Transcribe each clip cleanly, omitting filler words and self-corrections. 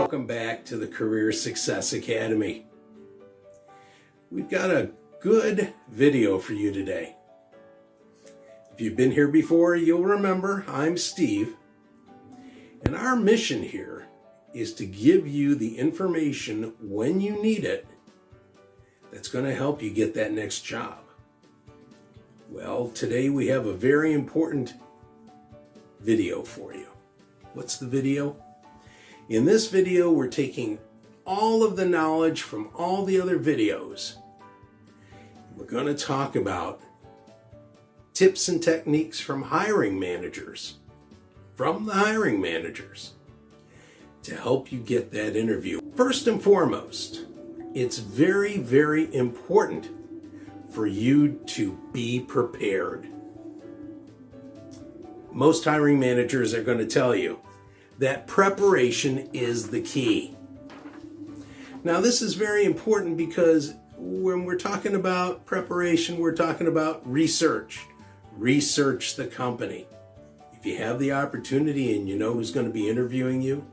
welcome back to the Career Success Academy. We've got a good video for you today. If you've been here before, you'll remember I'm Steve, and our mission here is to give you the information when you need it that's going to help you get that next job. Well, today we have a very important video for you. What's the video? In this video, we're taking all of the knowledge from all the other videos. We're going to talk about tips and techniques from the hiring managers, to help you get that interview. First and foremost, it's very, very important for you to be prepared. Most hiring managers are going to tell you that preparation is the key. Now, this is very important because when we're talking about preparation, we're talking about research. Research the company. If you have the opportunity and you know who's going to be interviewing you,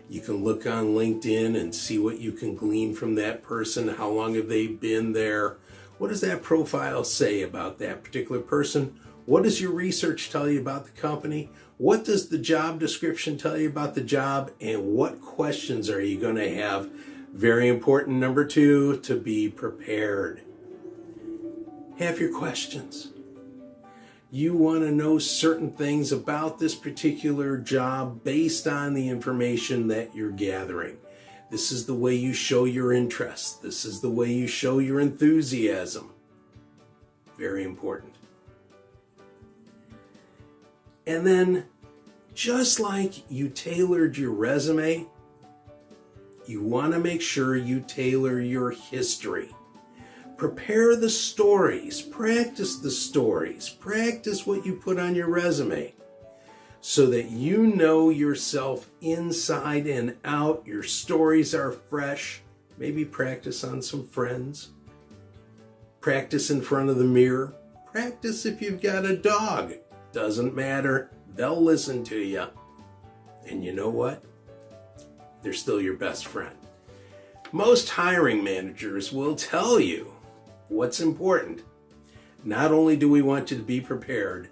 you can look on LinkedIn and see what you can glean from that person. How long have they been there? What does that profile say about that particular person? What does your research tell you about the company? What does the job description tell you about the job? And what questions are you going to have? Very important, number 2, to be prepared. Have your questions. You want to know certain things about this particular job based on the information that you're gathering. This is the way you show your interest. This is the way you show your enthusiasm. Very important. And then, just like you tailored your resume, you want to make sure you tailor your history. Prepare the stories, practice the stories, practice what you put on your resume so that you know yourself inside and out. Your stories are fresh. Maybe practice on some friends. Practice in front of the mirror. Practice if you've got a dog. Doesn't matter. They'll listen to you. And you know what? They're still your best friend. Most hiring managers will tell you what's important. Not only do we want you to be prepared,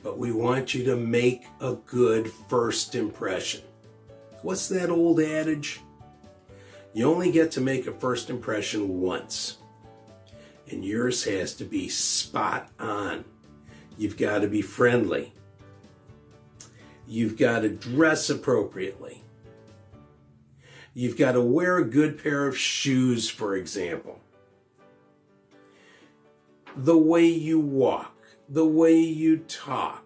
but we want you to make a good first impression. What's that old adage? You only get to make a first impression once. And yours has to be spot on. You've got to be friendly. You've got to dress appropriately. You've got to wear a good pair of shoes, for example. The way you walk, the way you talk,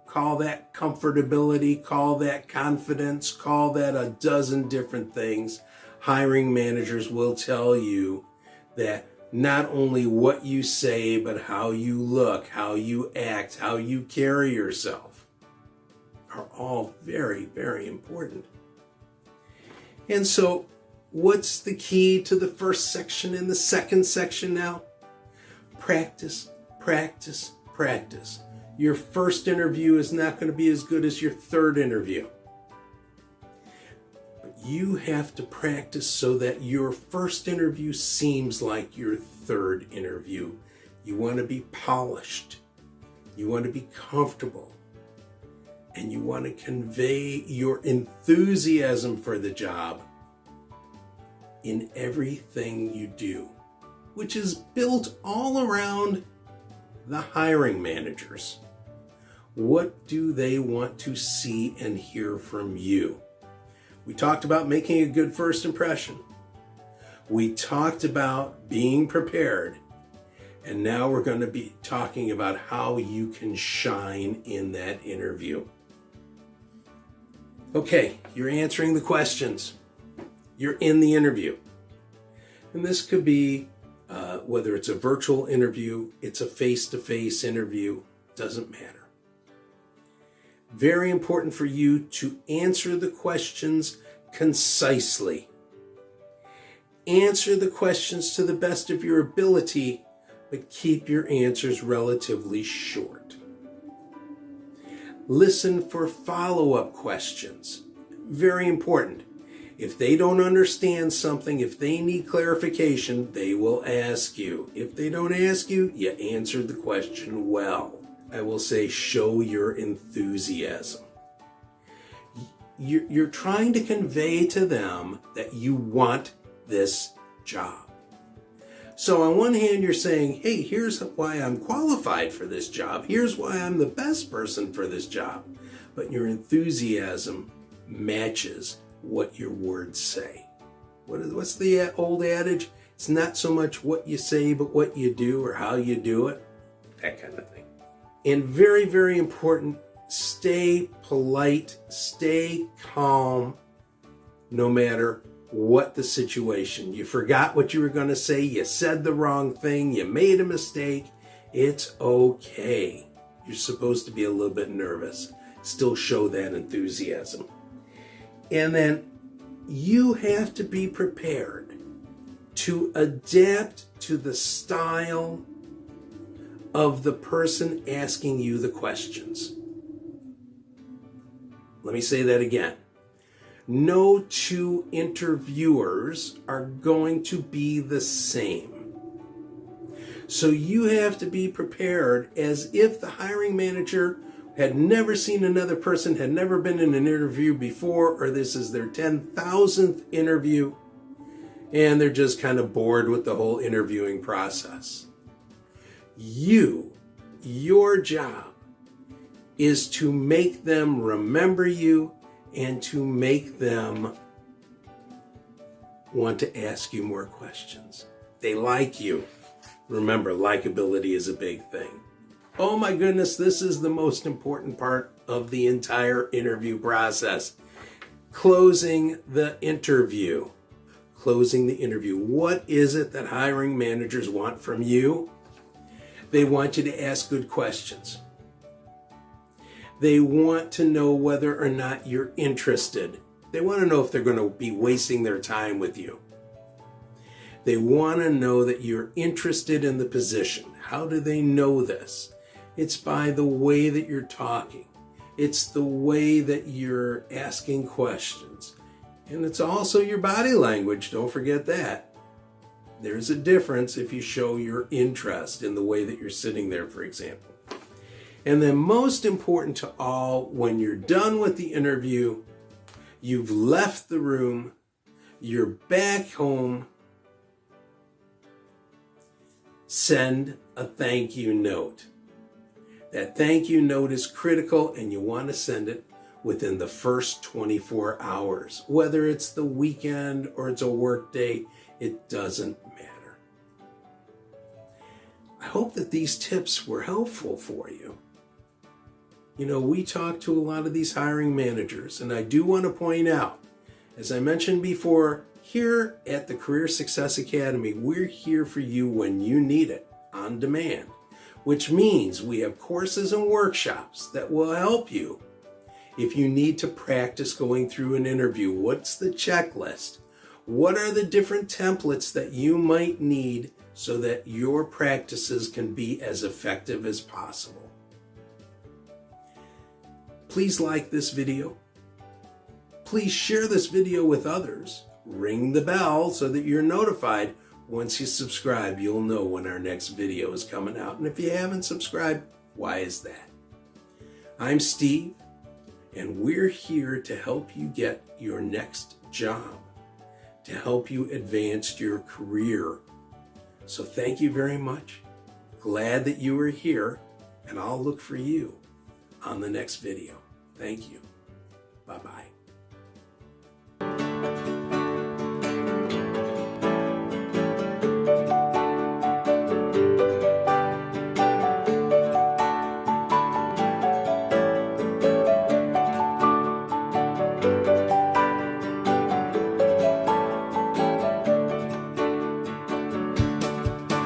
call that comfortability, call that confidence, call that a dozen different things. Hiring managers will tell you that not only what you say, but how you look, how you act, how you carry yourself are all very, very important. And so, what's the key to the first section and the second section now? Practice, practice, practice. Your first interview is not going to be as good as your third interview. You have to practice so that your first interview seems like your third interview. You want to be polished. You want to be comfortable. And you want to convey your enthusiasm for the job in everything you do, which is built all around the hiring managers. What do they want to see and hear from you? We talked about making a good first impression. We talked about being prepared. And now we're going to be talking about how you can shine in that interview. Okay, you're answering the questions. You're in the interview. And this could be whether it's a virtual interview, it's a face-to-face interview, doesn't matter. Very important for you to answer the questions concisely. Answer the questions to the best of your ability, but keep your answers relatively short. Listen for follow-up questions. Very important. If they don't understand something, if they need clarification, they will ask you. If they don't ask you, you answered the question well. I will say, show your enthusiasm. You're trying to convey to them that you want this job. So on one hand, you're saying, hey, here's why I'm qualified for this job. Here's why I'm the best person for this job. But your enthusiasm matches what your words say. What's the old adage? It's not so much what you say, but what you do or how you do it. That kind of thing. And very, very important, stay polite, stay calm, no matter what the situation. You forgot what you were going to say, you said the wrong thing, you made a mistake. It's okay. You're supposed to be a little bit nervous. Still show that enthusiasm. And then you have to be prepared to adapt to the style of the person asking you the questions. Let me say that again. No two interviewers are going to be the same. So you have to be prepared as if the hiring manager had never seen another person, had never been in an interview before, or this is their 10,000th interview, and they're just kind of bored with the whole interviewing process. Your job is to make them remember you and to make them want to ask you more questions. They like you. Remember, likability is a big thing. Oh my goodness, this is the most important part of the entire interview process. Closing the interview. Closing the interview. What is it that hiring managers want from you? They want you to ask good questions. They want to know whether or not you're interested. They want to know if they're going to be wasting their time with you. They want to know that you're interested in the position. How do they know this? It's by the way that you're talking. It's the way that you're asking questions. And it's also your body language. Don't forget that. There's a difference if you show your interest in the way that you're sitting there, for example. And then most important to all, when you're done with the interview, you've left the room, you're back home, send a thank you note. That thank you note is critical, and you want to send it within the first 24 hours. Whether it's the weekend or it's a work day, it doesn't matter. I hope that these tips were helpful for you. You know, we talk to a lot of these hiring managers, and I do want to point out, as I mentioned before, here at the Career Success Academy, we're here for you when you need it, on demand, which means we have courses and workshops that will help you. If you need to practice going through an interview, what's the checklist? What are the different templates that you might need so that your practices can be as effective as possible? Please like this video. Please share this video with others. Ring the bell so that you're notified. Once you subscribe, you'll know when our next video is coming out. And if you haven't subscribed, why is that? I'm Steve, and we're here to help you get your next job, to help you advance your career. So thank you very much. Glad that you are here, and I'll look for you on the next video. Thank you. Bye-bye.